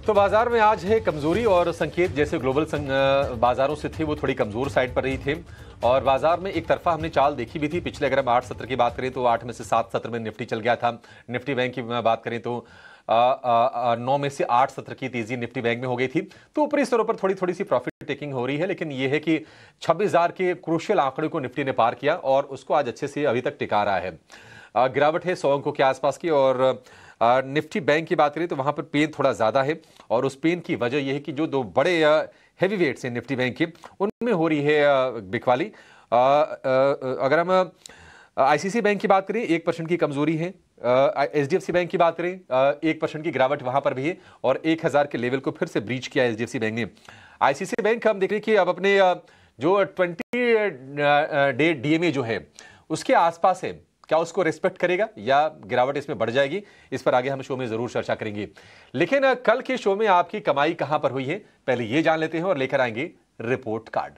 तो बाजार में आज है कमजोरी और संकेत जैसे ग्लोबल बाजारों से थे वो थोड़ी कमजोर साइड पर रही थे और बाजार में एक तरफा हमने चाल देखी भी थी। पिछले अगर हम 8 सत्र की बात करें तो 8 में से 7 सत्र में निफ्टी चल गया था। निफ्टी बैंक की बात करें तो 9 में से 8 सत्र की तेजी निफ्टी बैंक में हो गई थी। तो ऊपरी स्तरों पर थोड़ी थोड़ी सी प्रॉफिट टेकिंग हो रही है, लेकिन यह है कि 26,000 के क्रूशियल आंकड़े को निफ्टी ने पार किया और उसको आज अच्छे से अभी तक टिका रहा है। गिरावट है 100 अंकों के आसपास की और निफ्टी बैंक की बात करें तो वहां पर पेन थोड़ा ज्यादा है और उस पेन की वजह यह है कि जो दो बड़े हैवी वेट्स हैं निफ्टी बैंक के उनमें हो रही है बिकवाली। अगर हम आईसीसी बैंक की बात करें 1% की कमजोरी है। एचडीएफसी बैंक की बात करें 1% की गिरावट वहां पर भी है और 1000 के लेवल को फिर से ब्रीच किया एचडीएफसी बैंक ने। आईसीसी बैंक हम देख रहे हैं कि अब अपने जो 20 डे डीएमए जो है उसके आसपास है, क्या उसको रिस्पेक्ट करेगा या गिरावट इसमें बढ़ जाएगी, इस पर आगे हम शो में जरूर चर्चा करेंगे। लेकिन कल के शो में आपकी कमाई कहां पर हुई है पहले ये जान लेते हैं और लेकर आएंगे रिपोर्ट कार्ड।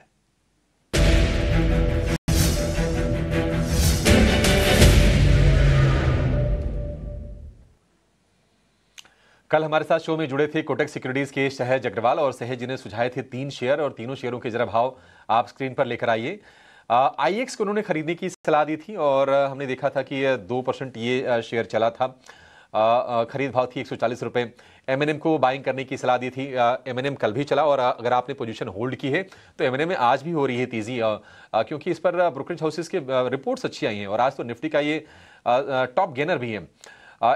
कल हमारे साथ शो में जुड़े थे कोटक सिक्योरिटीज के सहज अग्रवाल और सहज जी ने सुझाए थे 3 शेयर और तीनों शेयरों के जरा भाव आप स्क्रीन पर लेकर आइए। आईएक्स को उन्होंने खरीदने की सलाह दी थी और हमने देखा था कि 2% ये शेयर चला था। खरीद भाव थी 140 रुपए। एमएनएम को बाइंग करने की सलाह दी थी। एमएनएम कल भी चला और अगर आपने पोजीशन होल्ड की है तो एमएनएम में आज भी हो रही है तेजी, क्योंकि इस पर ब्रोकरेज हाउसेस के रिपोर्ट्स अच्छी आई हैं और आज तो निफ्टी का ये टॉप गेनर भी है।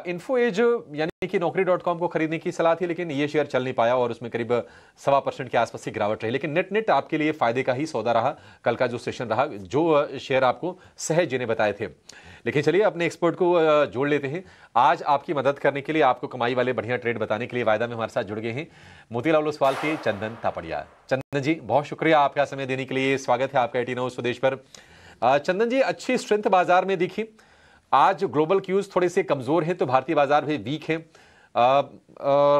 इन्फो एज यानी कि नौकरी.com को खरीदने की सलाह थी, लेकिन ये शेयर चल नहीं पाया और उसमें करीब 1.25% के आसपास की गिरावट रही। लेकिन नेट आपके लिए फायदे का ही सौदा रहा कल का जो सेशन रहा, जो शेयर आपको सहज जी ने बताए थे। लेकिन चलिए अपने एक्सपर्ट को जोड़ लेते हैं। आज आपकी मदद करने के लिए, आपको कमाई वाले बढ़िया ट्रेड बताने के लिए वायदा में हमारे साथ जुड़ गए हैं मोतीलाल ओसवाल के चंदन तापड़िया। चंदन जी बहुत शुक्रिया आपका समय देने के लिए, स्वागत है आपका 18 स्वदेश पर। चंदन जी, अच्छी स्ट्रेंथ बाजार में दिखी। आज ग्लोबल क्यूज थोड़े से कमजोर हैं तो भारतीय बाजार भी वीक है।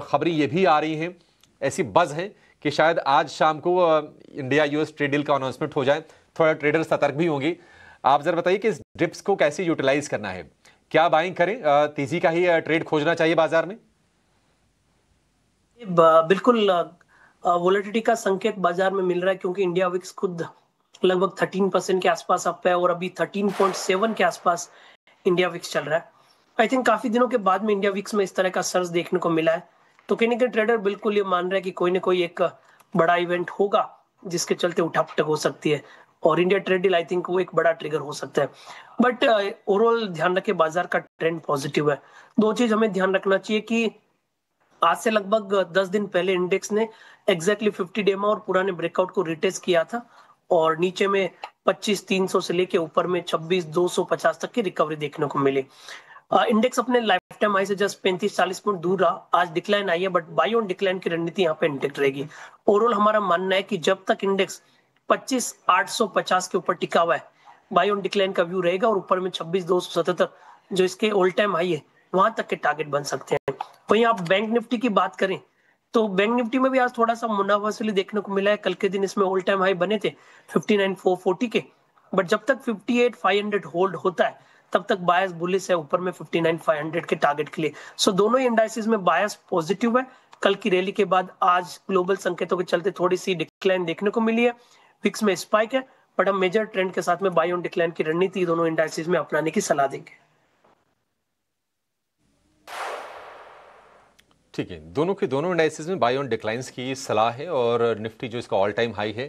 खबरें ये भी आ रही हैं, ऐसी बज है कि शायद आज शाम को इंडिया यूएस ट्रेड डील का अनाउंसमेंट हो जाए। थोड़ा ट्रेडर सतर्क भी होंगे। आप जरा बताइए कि इस डिप्स को कैसे यूटिलाइज करना है, क्या बाइंग करें, तेजी का ही ट्रेड खोजना चाहिए बाजार में? बिल्कुल वोलेटिलिटी का संकेत बाजार में मिल रहा है क्योंकि इंडिया विक्स खुद लगभग 13% के आसपास अप है और अभी 13.7 के आसपास इंडिया विक्स चल रहा है। आई थिंक काफी दिनों के बाद में इंडिया विक्स में इस तरह का सर्ज देखने को मिला है, तो कहीं ना कहीं ट्रेडर बिल्कुल ये मान रहे हैं कि कोई ना कोई एक बड़ा इवेंट होगा जिसके चलते उठापटक हो सकती है और India trade deal I think वो एक बड़ा ट्रिगर हो सकता है। बट ओवरऑल ध्यान रखें बाजार का ट्रेंड पॉजिटिव है। दो चीज हमें ध्यान रखना चाहिए कि आज से लगभग 10 दिन पहले इंडेक्स ने एग्जैक्टली 50 डेमा और पुराने ब्रेकआउट को रिटेस्ट किया था और नीचे में 25,300 से लेके ऊपर में 26,250 तक की रिकवरी देखने को मिली। इंडेक्स अपने लाइफ टाइम हाई से जस्ट 35-40 पॉइंट दूर रहा। आज डिक्लाइन आई है बट बाई ऑन डिक्लाइन की रणनीति यहाँ पे इंटेक्ट रहेगी। ओवरऑल हमारा मानना है कि जब तक इंडेक्स 25,850 के ऊपर टिका हुआ है बाई ऑन डिक्लाइन का व्यू रहेगा और ऊपर में 26,277 जो इसके ऑल टाइम हाई है वहां तक के टारगेट बन सकते हैं। वहीं आप बैंक निफ्टी की बात करें तो बैंक निफ्टी में भी आज थोड़ा सा मुनाफा वसूली देखने को मिला है। कल के दिन इसमें ऑल टाइम हाई बने थे 59,440 के, बट जब तक 58,500 होल्ड होता है तब तक बायस बुलिश है ऊपर में 59,500 के टारगेट के लिए। सो दोनों ही इंडाइसेस में बायस पॉजिटिव है। कल की रैली के बाद आज ग्लोबल संकेतों के चलते थोड़ी सी डिक्लाइन देखने को मिली है। विक्स में स्पाइक है बट हम मेजर ट्रेंड के साथ में बाय ऑन डिक्लाइन की रणनीति दोनों इंडाइसेस में अपनाने की सलाह देंगे। ठीक है, दोनों के दोनों इंडाइसेस में बाय ऑन डिक्लाइंस की सलाह है और निफ्टी जो इसका ऑल टाइम हाई है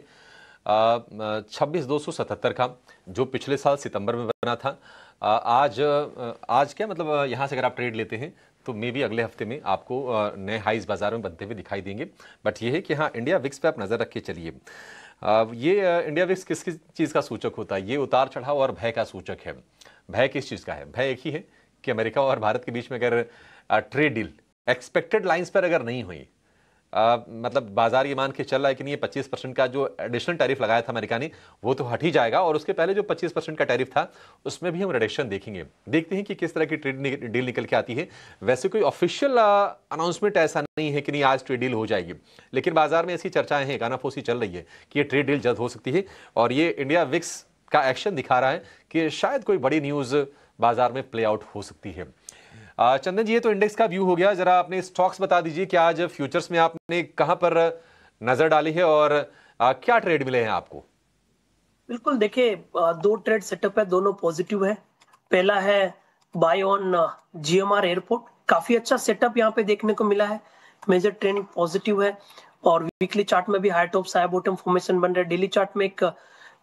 26,277 का, जो पिछले साल सितंबर में बना था। आज क्या मतलब यहाँ से अगर आप ट्रेड लेते हैं तो मे बी अगले हफ्ते में आपको नए हाईज बाजार में बनते हुए दिखाई देंगे। बट ये है कि हाँ, इंडिया विक्स पे आप नज़र रख के चलिए। ये इंडिया विक्स किस किस चीज़ का सूचक होता है? ये उतार चढ़ाव और भय का सूचक है। भय किस चीज़ का है? भय एक ही है कि अमेरिका और भारत के बीच में अगर ट्रेड डील एक्सपेक्टेड लाइंस पर अगर नहीं हुई, मतलब बाजार ये मान के चल रहा है कि नहीं, ये 25% का जो एडिशनल टैरिफ लगाया था अमेरिका ने वो तो हट ही जाएगा और उसके पहले जो 25% का टैरिफ था उसमें भी हम रिडक्शन देखेंगे। देखते हैं कि किस तरह की ट्रेड डील निकल के आती है। वैसे कोई ऑफिशियल अनाउंसमेंट ऐसा नहीं है कि नहीं आज ट्रेड डील हो जाएगी, लेकिन बाजार में ऐसी चर्चाएं हैं, गानाफोसी चल रही है कि ये ट्रेड डील जल्द हो सकती है और ये इंडिया विक्स का एक्शन दिखा रहा है कि शायद कोई बड़ी न्यूज़ बाजार में प्ले आउट हो सकती है। चंदन जी, ये तो इंडेक्स का व्यू हो गया। जरा अपने स्टॉक्स बता दीजिए कि आज फ्यूचर्स में आपने कहां पर नजर डाली है और क्या ट्रेड मिले हैं आपको? बिल्कुल, देखिए दो ट्रेड सेटअप है, दोनों पॉजिटिव है। पहला है बाय ऑन जीएमआर एयरपोर्ट। काफी अच्छा सेटअप यहाँ पे देखने को मिला है। मेजर ट्रेंड पॉजिटिव है और वीकली चार्ट में भी high top high bottom formation बन रहा है। डेली चार्ट में एक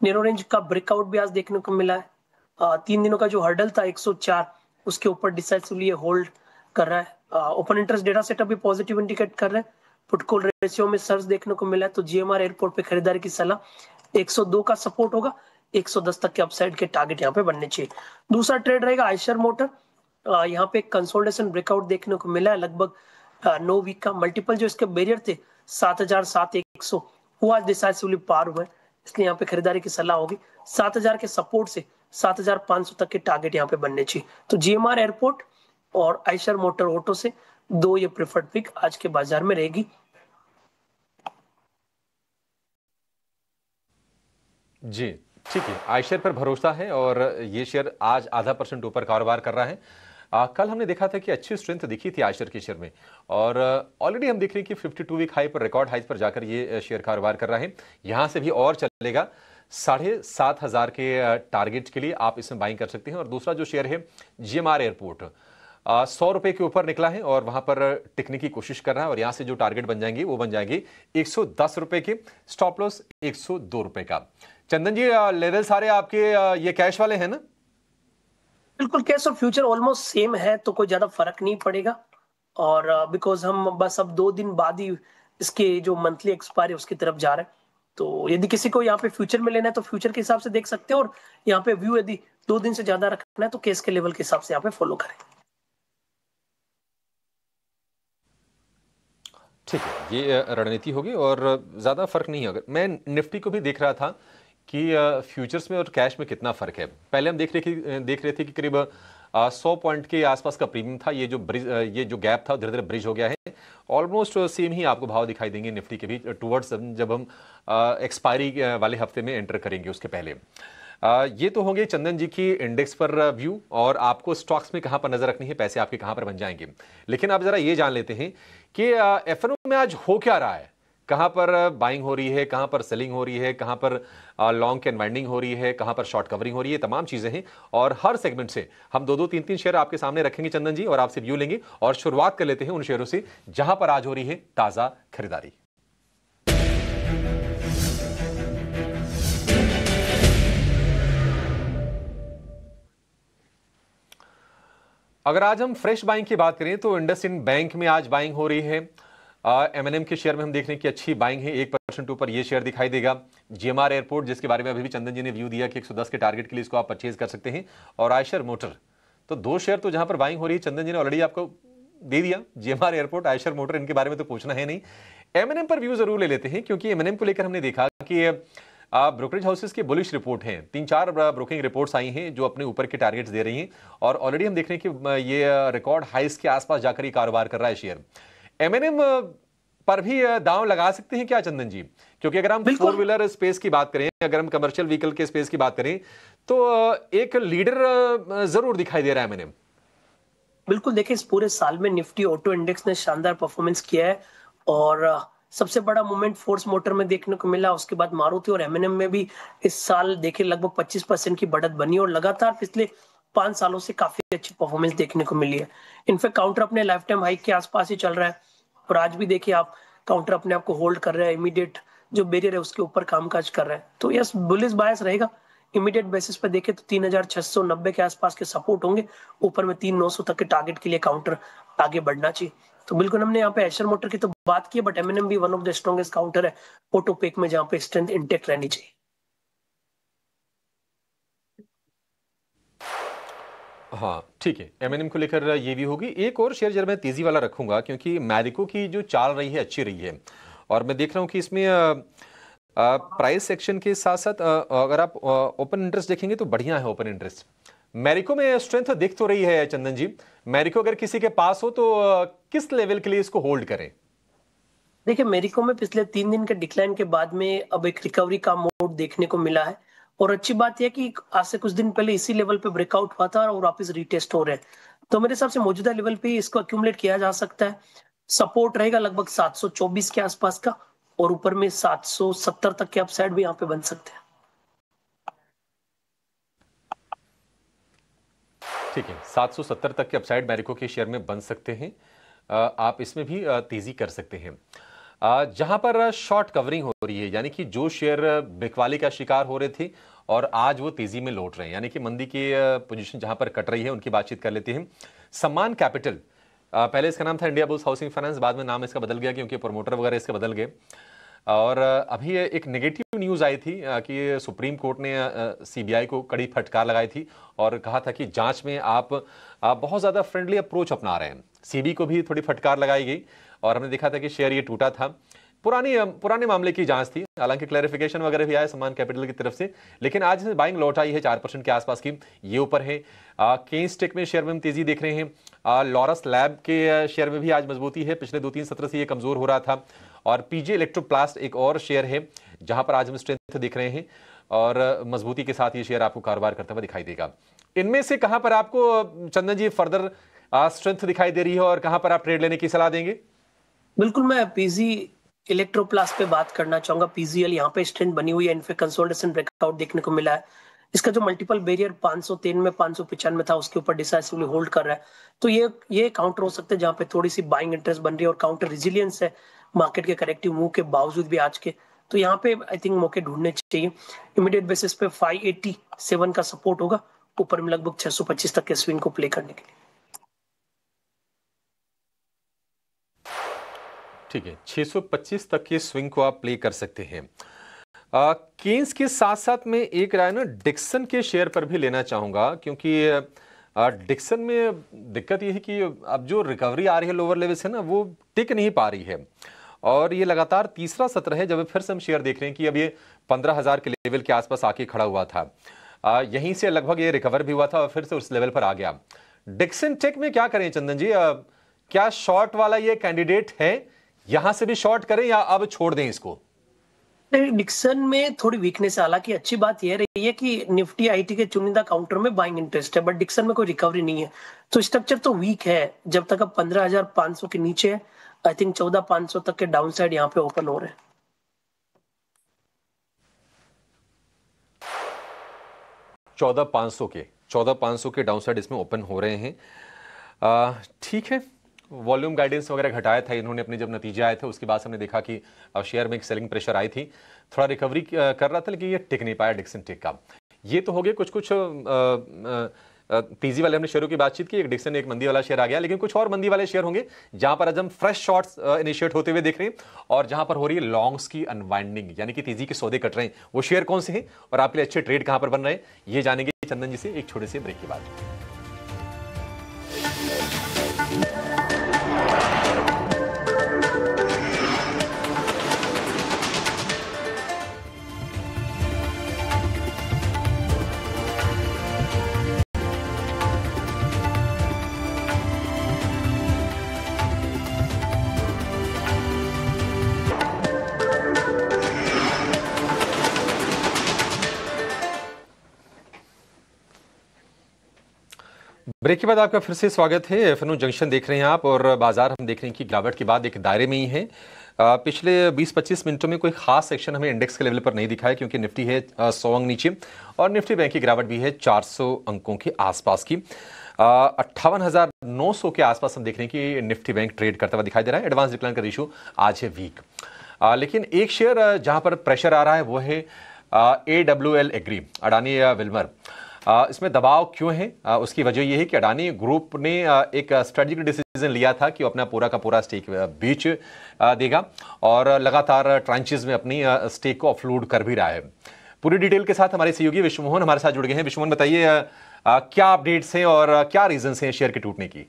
नैरो रेंज का ब्रेकआउट भी आज देखने को मिला है। 3 दिनों का जो हर्डल था 104, उसके ऊपर डिसाइसिवली होल्ड कर रहा है। ओपन इंटरेस्ट डेटा सेटअप भी पॉजिटिव इंडिकेट कर रहे हैं। पुट कॉल रेशियो में सर्च देखने को मिला है, तो जीएमआर एयरपोर्ट पे खरीदारी की सलाह। 102 का सपोर्ट होगा, 110 तक के अपसाइड के टारगेट यहाँ पे बनने चाहिए। दूसरा ट्रेड रहेगा आयशर मोटर। यहाँ पे कंसोलिडेशन ब्रेकआउट देखने को मिला है। लगभग 9 वीक का मल्टीपल जो इसके बैरियर थे 7000 7100, वो आज डिसाइसिवली पार हुए, इसलिए यहाँ पे खरीदारी की सलाह होगी। 7000 के सपोर्ट से 7500 तक के टारगेट यहाँ पे बनने चाहिए। तो जीएमआर एयरपोर्ट और आयशर मोटर ऑटो से दो ये प्रेफर्ड पिक आज के बाजार में रहेगी। जी, ठीक है। आयशर पर भरोसा है और ये शेयर आज .5% ऊपर कारोबार कर रहा है। कल हमने देखा था कि अच्छी स्ट्रेंथ दिखी थी आयशर के शेयर में और ऑलरेडी हम देख रहे हैं कि 52 वीक हाई पर, रिकॉर्ड हाई पर जाकर ये शेयर कारोबार कर रहा है। यहां से भी और चलेगा। 7,500 के टारगेट के लिए आप इसमें बाइंग कर सकते हैं। और दूसरा जो शेयर है जीएमआर एयरपोर्ट, 100 रुपए के ऊपर निकला है और वहां पर टिकने की कोशिश कर रहा है और यहां से जो टारगेट बन जाएंगे वो बन जाएंगे 110 रुपए के, स्टॉप लॉस 102 रुपए का। चंदन जी, लेवल सारे आपके ये कैश वाले हैं ना? बिल्कुल, कैश और फ्यूचर ऑलमोस्ट सेम है, तो कोई ज्यादा फर्क नहीं पड़ेगा। और बिकॉज हम बस अब 2 दिन बाद ही इसके जो मंथली एक्सपायरी उसकी तरफ जा रहे हैं, तो यदि किसी को यहाँ पे फ्यूचर में लेना है तो फ्यूचर के हिसाब से देख सकते हैं। और यहाँ पे व्यू यदि 2 दिन से ज्यादा रखना है तो कैश के लेवल के हिसाब से यहाँ पे फॉलो करें। ठीक है, ये रणनीति होगी और ज़्यादा फर्क नहीं है। अगर मैं निफ्टी को भी देख रहा था कि फ्यूचर्स में और कैश में कितना फर्क है। पहले हम देख रहे थे कि करीब 100 पॉइंट के आसपास का प्रीमियम था। ये जो गैप था धीरे धीरे ब्रिज हो गया है। ऑलमोस्ट सेम ही आपको भाव दिखाई देंगे निफ्टी के भी टुवर्ड्स जब हम एक्सपायरी वाले हफ्ते में एंटर करेंगे उसके पहले। ये तो होंगे चंदन जी की इंडेक्स पर व्यू और आपको स्टॉक्स में कहां पर नजर रखनी है, पैसे आपके कहां पर बन जाएंगे। लेकिन आप जरा ये जान लेते हैं कि एफएनओ में आज हो क्या रहा है, कहां पर बाइंग हो रही है, कहां पर सेलिंग हो रही है, कहां पर लॉन्ग कैन वाइंडिंग हो रही है, कहां पर शॉर्ट कवरिंग हो रही है। तमाम चीजें हैं और हर सेगमेंट से हम दो दो तीन तीन शेयर आपके सामने रखेंगे चंदन जी और आपसे व्यू लेंगे। और शुरुआत कर लेते हैं उन शेयरों से जहां पर आज हो रही है ताजा खरीदारी। अगर आज हम फ्रेश बाइंग की बात करें तो इंडसइंड बैंक में आज बाइंग हो रही है। एमएनएम के शेयर में हम देख रहे हैं कि अच्छी बाइंग है, 1% ऊपर ये शेयर दिखाई देगा। जीएमआर एयरपोर्ट, जिसके बारे में अभी भी चंदन जी ने व्यू दिया कि 110 के टारगेट के लिए इसको आप परचेज कर सकते हैं। और आयशर मोटर, तो दो शेयर तो जहां पर बाइंग हो रही है चंदन जी ने ऑलरेडी आपको दे दिया। जीएमआर एयरपोर्ट, आयशर मोटर, इनके बारे में तो पूछना है नहीं। एमएनएम पर व्यू जरूर ले लेते हैं क्योंकि एमएनएम को लेकर हमने देखा कि ब्रोकरेज हाउसेस के बुलिश रिपोर्ट हैं। 3-4 ब्रोकिंग रिपोर्ट्स आई हैं जो अपने ऊपर के टारगेट्स दे रही हैं और ऑलरेडी हम देख रहे हैं कि ये रिकॉर्ड हाइस के आसपास जाकर ये कारोबार कर रहा है शेयर। एमएनएम पर भी दांव लगा सकते हैं क्या चंदन जी? क्योंकि अगर हम 4 व्हीलर स्पेस की बात करें, अगर हम कमर्शियल व्हीकल के स्पेस की बात करें तो एक लीडर जरूर दिखाई दे रहा है एमएनएम। बिल्कुल, देखिए इस पूरे साल में निफ्टी ऑटो इंडेक्स ने शानदार परफॉर्मेंस किया है और सबसे बड़ा मूवमेंट फोर्स मोटर में देखने को मिला। उसके बाद मारुति और एमएनएम में भी इस साल देखिए लगभग 25% की बढ़त बनी और लगातार पिछले 5 सालों से काफी अच्छी परफॉर्मेंस देखने को मिली है। इनफैक्ट काउंटर अपने लाइफ टाइम हाई के आसपास ही चल रहा है और आज भी देखिए आप काउंटर अपने आप को होल्ड कर रहा है, इमीडिएट जो बैरियर है उसके ऊपर कामकाज कर रहा है। तो यस, बुलिश बायस रहेगा। इमीडिएट बेसिस पे देखें तो 3690 के आसपास के सपोर्ट होंगे, ऊपर में 3900 तक के टारगेट के लिए काउंटर आगे बढ़ना चाहिए। तो बिल्कुल हमने यहाँ पे आयशर मोटर की तो बात की है, बट एमएनएम भी one of the strongest counter है ऑटो पेक में, जहाँ पे स्ट्रेंथ इंटेक्ट रहनी चाहिए। हाँ ठीक है, एमएनएम को लेकर ये भी होगी। एक और शेयर जरा मैं तेजी वाला रखूंगा क्योंकि मैरिको की जो चाल रही है अच्छी रही है और मैं देख रहा हूं कि इसमें प्राइस सेक्शन के साथ साथ अगर आप ओपन इंटरेस्ट देखेंगे तो बढ़िया है ओपन इंटरेस्ट। मैरिको में स्ट्रेंथ दिख तो रही है चंदन जी। मैरिको अगर किसी के पास हो तो किस लेवल के लिए इसको होल्ड करें? देखिए मेरिको में पिछले 3 दिन के डिक्लाइन के बाद में अब एक रिकवरी का मोड देखने को मिला है और अच्छी बात यह कि आज से कुछ दिन पहले इसी लेवल पे ब्रेकआउट हुआ था और वापस रीटेस्ट हो रहे हैं। तो मेरे हिसाब से मौजूदा लेवल पे इसको अक्यूमुलेट किया जा सकता है। सपोर्ट रहेगा लगभग 724 के आसपास का, और ऊपर में 770 तक के अपसाइड भी यहाँ पे बन सकते हैं। ठीक है, 770 तक के अपसाइड मैरिको के शेयर में बन सकते हैं। आप इसमें भी तेजी कर सकते हैं। जहां पर शॉर्ट कवरिंग हो रही है, यानी कि जो शेयर बिकवाली का शिकार हो रहे थे और आज वो तेजी में लौट रहे हैं, यानी कि मंदी की पोजीशन जहां पर कट रही है, उनकी बातचीत कर लेते हैं। सम्मान कैपिटल, पहले इसका नाम था इंडिया बुल्स हाउसिंग फाइनेंस, बाद में नाम इसका बदल गया क्योंकि प्रोमोटर वगैरह इसके बदल गए। और अभी एक नेगेटिव न्यूज़ आई थी कि सुप्रीम कोर्ट ने सीबीआई को कड़ी फटकार लगाई थी और कहा था कि जांच में आप बहुत ज़्यादा फ्रेंडली अप्रोच अपना रहे हैं। सीबी को भी थोड़ी फटकार लगाई गई और हमने देखा था कि शेयर ये टूटा था। पुराने मामले की जांच थी, हालांकि क्लैरिफिकेशन वगैरह भी आया सम्मान कैपिटल की तरफ से, लेकिन आज इसमें बाइंग लौट आई है 4% के आसपास की, ये ऊपर है। केंसटेक में शेयर में हम तेजी देख रहे हैं। लॉरस लैब के शेयर में भी आज मजबूती है, पिछले 2-3 सत्र से ये कमजोर हो रहा था। और पीजे इलेक्ट्रोप्लास्ट एक और शेयर है जहां पर आज हम स्ट्रेंथ देख रहे हैं और मजबूती के साथ ये शेयर आपको कारोबार करता हुआ दिखाई देगा। इनमें से कहां पर आपको चंदन जी फर्दर स्ट्रेंथ दिखाई दे रही है और कहां पर आप ट्रेड लेने की सलाह देंगे? बिल्कुल, मैं पीजी इलेक्ट्रोप्लास्ट पे बात करना चाहूंगा। पीजीएल यहाँ पे स्ट्रेंथ बनी हुई है, इनफे कंसोलिडेशन ब्रेकआउट देखने को मिला है। इसका जो मल्टीपल बैरियर 503 में 595 में था, उसके ऊपर डिसाइसिवली होल्ड कर रहा है। तो ये काउंटर हो सकता है जहाँ पे थोड़ी सी बाइंग इंटरेस्ट बन रही है और काउंटर रिजिलियंस है मार्केट के करेक्टिव मूव के बावजूद भी आज के। तो यहाँ पे आई थिंक मौके ढूंढने चाहिए। इमीडिएट बेसिस पे 587 का सपोर्ट होगा, ऊपर में लगभग 625 तक के स्विंग को प्ले करने के लिए। ठीक है, 625 तक के स्विंग को आप प्ले कर सकते हैं। केन्स के साथ साथ में एक राय ना डिक्सन के शेयर पर भी लेना चाहूंगा, क्योंकि डिक्सन में दिक्कत यह है कि अब जो रिकवरी आ रही है लोअर लेवल से ना, वो टिक नहीं पा रही है और ये लगातार तीसरा सत्र है जब फिर से हम शेयर देख रहे हैं कि अब ये 15,000 के लेवल के आसपास आके खड़ा हुआ था। यहीं से लगभग ये रिकवर भी हुआ था और फिर से उस लेवल पर आ गया। डिक्सन टेक में क्या करें चंदन जी? क्या शॉर्ट वाला ये कैंडिडेट है, यहां से भी शॉर्ट करें या अब छोड़ दें इसको? डिक्सन में थोड़ी वीकनेस है। हालांकि अच्छी बात यह रही है कि निफ्टी आईटी के चुनिंदा काउंटर में बाइंग इंटरेस्ट है, बट डिक्सन में कोई रिकवरी नहीं है। तो स्ट्रक्चर तो वीक है जब तक अब 15,500 के नीचे है। आई थिंक 14,500 तक के डाउन साइड यहाँ पे ओपन हो रहे हैं। 14,500 के डाउन साइड इसमें ओपन हो रहे हैं। ठीक है, वॉल्यूम गाइडेंस वगैरह घटाया था इन्होंने अपने जब नतीजे आए थे, उसके बाद हमने देखा कि शेयर में एक सेलिंग प्रेशर आई थी, थोड़ा रिकवरी कर रहा था, लेकिन ये टिक नहीं पाया डिक्सन टेक का। ये तो हो गए कुछ तेजी वाले हमने शेयरों की बातचीत की, एक डिक्सन एक मंदी वाला शेयर आ गया, लेकिन कुछ और मंदी वाले शेयर होंगे जहां पर आज हम फ्रेश शॉर्ट्स इनिशिएट होते हुए देख रहे हैं और जहां पर हो रही है लॉन्ग्स की अनवाइंडिंग, यानी कि तेजी के सौदे कट रहे हैं। वो शेयर कौन से हैं और आपके लिए अच्छे ट्रेड कहां पर बन रहे हैं, ये जानेंगे चंदन जी से एक छोटे से ब्रेक के बाद। ब्रेक के बाद आपका फिर से स्वागत है। एफएनओ जंक्शन देख रहे हैं आप और बाजार हम देख रहे हैं कि गिरावट के बाद एक दायरे में ही है। पिछले 20-25 मिनटों में कोई खास सेक्शन हमें इंडेक्स के लेवल पर नहीं दिखा है, क्योंकि निफ्टी है 100 अंक नीचे और निफ्टी बैंक की गिरावट भी है 400 अंकों के आसपास की। 58,900 के आसपास हम देख रहे हैं कि निफ्टी बैंक ट्रेड करता हुआ दिखाई दे रहा है। एडवांस डिक्लाइन का रेशियो आज है वीक, लेकिन एक शेयर जहां पर प्रेशर आ रहा है वो है AWL एग्री, अडानी विल्मर। इसमें दबाव क्यों है? उसकी वजह यह है कि अडानी ग्रुप ने एक स्ट्रेटेजिक डिसीजन लिया था कि अपना पूरा का पूरा स्टेक बेच देगा और लगातार ट्रांचेस में अपनी स्टेक को ऑफलोड कर भी रहा है। पूरी डिटेल के साथ हमारे सहयोगी विश्वमोहन हमारे साथ जुड़ गए हैं। विश्वमोहन, बताइए क्या अपडेट्स हैं और क्या रीजंस हैं शेयर के टूटने की?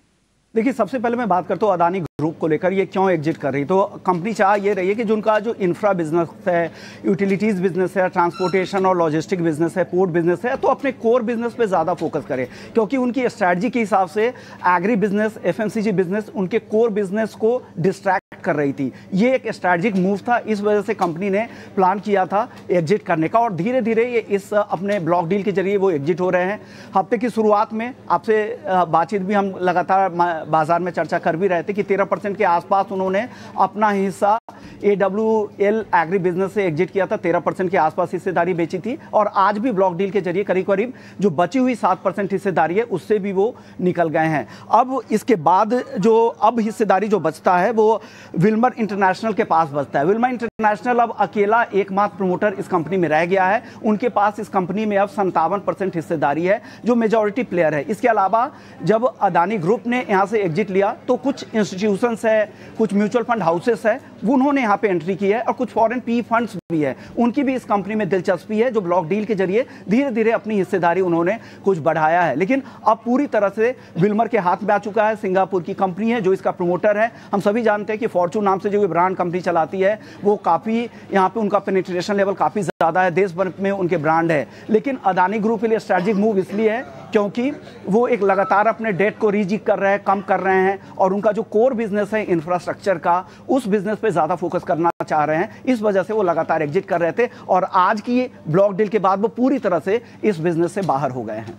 देखिए, सबसे पहले मैं बात करता हूँ अडानी ग्रुप को लेकर ये क्यों एग्जिट कर रही, तो कंपनी चाह ये रही है कि जो उनका जो इंफ्रा बिजनेस है, यूटिलिटीज़ बिजनेस है, ट्रांसपोर्टेशन और लॉजिस्टिक बिजनेस है, पोर्ट बिजनेस है, तो अपने कोर बिजनेस पे ज़्यादा फोकस करें, क्योंकि उनकी स्ट्रैटेजी के हिसाब से एग्री बिजनेस, एफएमसीजी बिजनेस उनके कोर बिजनेस को डिस्ट्रैक्ट कर रही थी। ये एक स्ट्रैटेजिक मूव था, इस वजह से कंपनी ने प्लान किया था एग्जिट करने का, और धीरे धीरे ये इस अपने ब्लॉक डील के जरिए वो एग्जिट हो रहे हैं। हफ्ते की शुरुआत में आपसे बातचीत भी हम लगातार बाजार में चर्चा कर भी रहे थे कि 13% के आसपास उन्होंने अपना हिस्सा AWL एग्री बिजनेस से एग्जिट किया था, 13% के आसपास हिस्सेदारी बेची थी, और आज भी ब्लॉक डील के जरिए करीब करीब जो बची हुई 7% हिस्सेदारी है उससे भी वो निकल गए हैं। अब इसके बाद जो अब हिस्सेदारी जो बचता है वो विल्मर इंटरनेशनल के पास बचता है। विल्मर इंटरनेशनल अब अकेला एकमात्र प्रमोटर इस कंपनी में रह गया है, उनके पास इस कंपनी में अब 57% हिस्सेदारी है जो मेजॉरिटी प्लेयर है। इसके अलावा जब अदानी ग्रुप ने यहाँ से एग्जिट लिया तो कुछ इंस्टीट्यूशंस है, कुछ म्यूचुअल फंड हाउसेस है, उन्होंने यहाँ पे एंट्री की है, और कुछ फॉरेन पी फंड्स भी है, उनकी भी इस कंपनी में दिलचस्पी है, जो ब्लॉक डील के जरिए धीरे धीरे अपनी हिस्सेदारी उन्होंने कुछ बढ़ाया है। लेकिन अब पूरी तरह से विल्मर के हाथ में आ चुका है। सिंगापुर की कंपनी है जो इसका प्रमोटर है। हम सभी जानते हैं कि फॉर्चून नाम से जो ब्रांड कंपनी चलाती है वो काफ़ी यहाँ पे उनका पेनिट्रेशन लेवल काफ़ी ज़्यादा है, देश भर में उनके ब्रांड है। लेकिन अदानी ग्रुप के लिए स्ट्रैटेजिक मूव इसलिए है क्योंकि वो एक लगातार अपने डेट को रीजिक कर रहे हैं, कम कर रहे हैं, और उनका जो कोर बिजनेस है इंफ्रास्ट्रक्चर का, उस बिजनेस पे ज़्यादा फोकस करना चाह रहे हैं। इस वजह से वो लगातार एग्जिट कर रहे थे, और आज की ब्लॉक डील के बाद वो पूरी तरह से इस बिजनेस से बाहर हो गए हैं।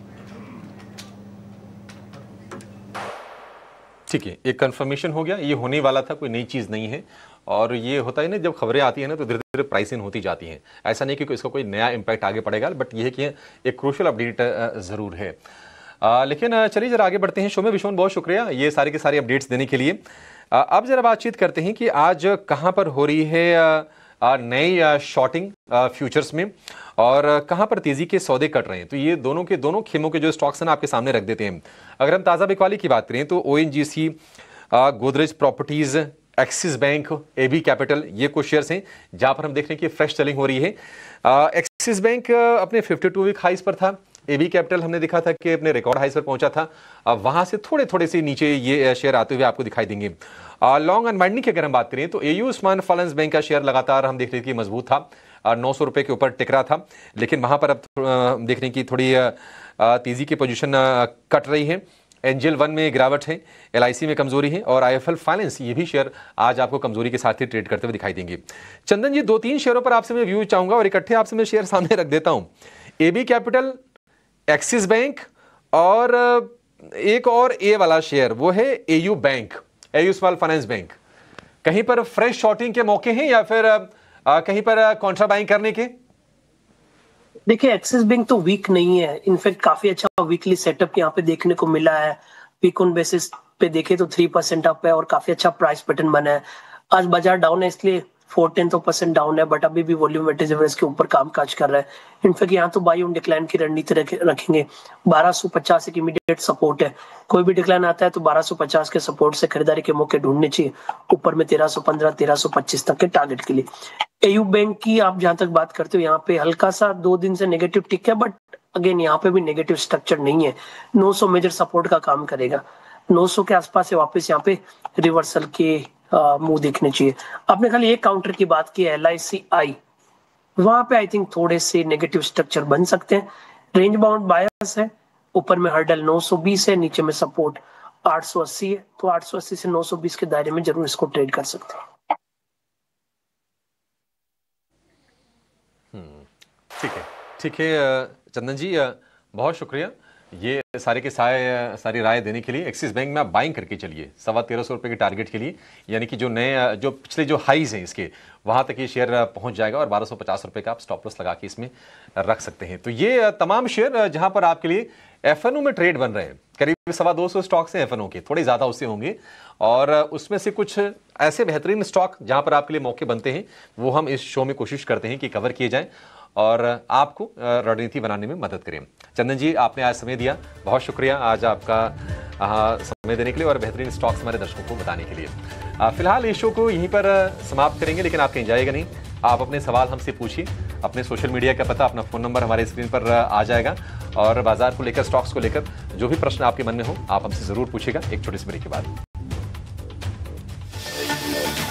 ठीक है, एक कंफर्मेशन हो गया, ये होने वाला था, कोई नई चीज़ नहीं है। और ये होता है ना, जब खबरें आती है ना तो धीरे धीरे प्राइस इन होती जाती हैं। ऐसा नहीं कि इसका कोई नया इम्पैक्ट आगे पड़ेगा, बट ये है कि एक क्रूशियल अपडेट ज़रूर है। लेकिन चलिए जरा आगे बढ़ते हैं शो में। विशोन, बहुत शुक्रिया ये सारी की सारी अपडेट्स देने के लिए। अब जरा बातचीत करते हैं कि आज कहाँ पर हो रही है नई शॉर्टिंग फ्यूचर्स में, और कहाँ पर तेजी के सौदे कट रहे हैं। तो ये दोनों के दोनों खेमों के जो स्टॉक्स हैं आपके सामने रख देते हैं। अगर हम ताज़ा बिकवाली की बात करें तो ONGC, Godrej properties, axis bank, AB capital, ये कुछ शेयर्स हैं जहाँ पर हम देख रहे हैं कि फ्रेश सेलिंग हो रही है। एक्सिस बैंक अपने 52 वीक हाइस पर था। AB कैपिटल हमने देखा था कि अपने रिकॉर्ड हाइस पर पहुंचा था। वहां से थोड़े थोड़े से नीचे ये शेयर आते हुए आपको दिखाई देंगे। लॉन्ग अनवाइंडिंग की अगर हम बात करें तो AU उस्मान फाइनेंस बैंक का शेयर लगातार हम देख रहे थे कि मजबूत था, 900 रुपये के ऊपर टिक रहा था। लेकिन वहां पर अब देख रहे हैं कि थोड़ी तेजी की पोजीशन कट रही है। एंजल वन में गिरावट है, LIC में कमजोरी है, और IIFL फाइनेंस ये भी शेयर आज आपको कमजोरी के साथ ही ट्रेड करते हुए दिखाई देंगे। चंदन जी, 2-3 शेयरों पर आपसे मैं व्यू चाहूंगा और इकट्ठे आपसे मैं शेयर सामने रख देता हूं। AB कैपिटल, एक्सिस बैंक, और एक और A वाला शेयर वो है AU bank, AU small finance bank. कहीं पर फ्रेश शॉर्टिंग के मौके हैं या फिर कहीं पर कॉन्ट्रा बाइंग करने के? देखिए, एक्सिस बैंक तो वीक नहीं है, इनफैक्ट काफी अच्छा वीकली सेटअप यहाँ पे देखने को मिला है। वीक ऑन बेसिस पे देखे तो 3% अप है और काफी अच्छा प्राइस पैटर्न बना है। आज बाजार डाउन है इसलिए 4/10% डाउन है, बट अभी भी वॉल्यूम वेटेज एवरेज के ऊपर काम काज कर रहा है। इनफैक्ट यहाँ तो बाई ऑन डिक्लाइन की रणनीति रखेंगे। 1250 एक इमीडिएट सपोर्ट है, कोई भी डिक्लाइन आता है तो 1250 के सपोर्ट से खरीदारी के मौके ढूंढने चाहिए। ऊपर में 1315 1325 तक के टारगेट के लिए। AU बैंक की आप जहां तक बात करते हो, यहाँ पे हल्का सा 2 दिन से नेगेटिव टिक है, बट अगेन यहाँ पे भी नेगेटिव स्ट्रक्चर नहीं है। 900 मेजर सपोर्ट का काम करेगा, 900 के आसपास से वापस यहाँ पे रिवर्सल के मुंह देखने चाहिए। आपने खाली एक काउंटर की बात की है LICI, वहां पे आई थिंक थोड़े से नेगेटिव स्ट्रक्चर बन सकते हैं। रेंज बाउंड बायस है, ऊपर में हर्डल 920 है, नीचे में सपोर्ट 880 है, तो 880 से 920 के दायरे में जरूर इसको ट्रेड कर सकते हैं। ठीक है चंदन जी, बहुत शुक्रिया ये सारे के सारी राय देने के लिए। एक्सिस बैंक में आप बाइंग करके चलिए 1350 रुपये के टारगेट के लिए, यानी कि जो पिछले जो हाईज हैं इसके वहाँ तक ये शेयर पहुँच जाएगा, और 1250 रुपये का आप स्टॉप लॉस लगा के इसमें रख सकते हैं। तो ये तमाम शेयर जहाँ पर आपके लिए FNO में ट्रेड बन रहे हैं, करीब 250 स्टॉक्स हैं FNO के, थोड़े ज़्यादा उससे होंगे, और उसमें से कुछ ऐसे बेहतरीन स्टॉक जहाँ पर आपके लिए मौके बनते हैं वो हम इस शो में कोशिश करते हैं कि कवर किए जाएँ और आपको रणनीति बनाने में मदद करें। चंदन जी, आपने आज समय दिया, बहुत शुक्रिया आज आपका समय देने के लिए और बेहतरीन स्टॉक्स हमारे दर्शकों को बताने के लिए। फिलहाल इस शो को यहीं पर समाप्त करेंगे, लेकिन आप कहीं जाएगा नहीं। आप अपने सवाल हमसे पूछिए, अपने सोशल मीडिया का पता, अपना फ़ोन नंबर हमारे स्क्रीन पर आ जाएगा, और बाजार को लेकर, स्टॉक्स को लेकर जो भी प्रश्न आपके मन में हो आप हमसे ज़रूर पूछिएगा एक छोटे से ब्रेक के बाद। हैं।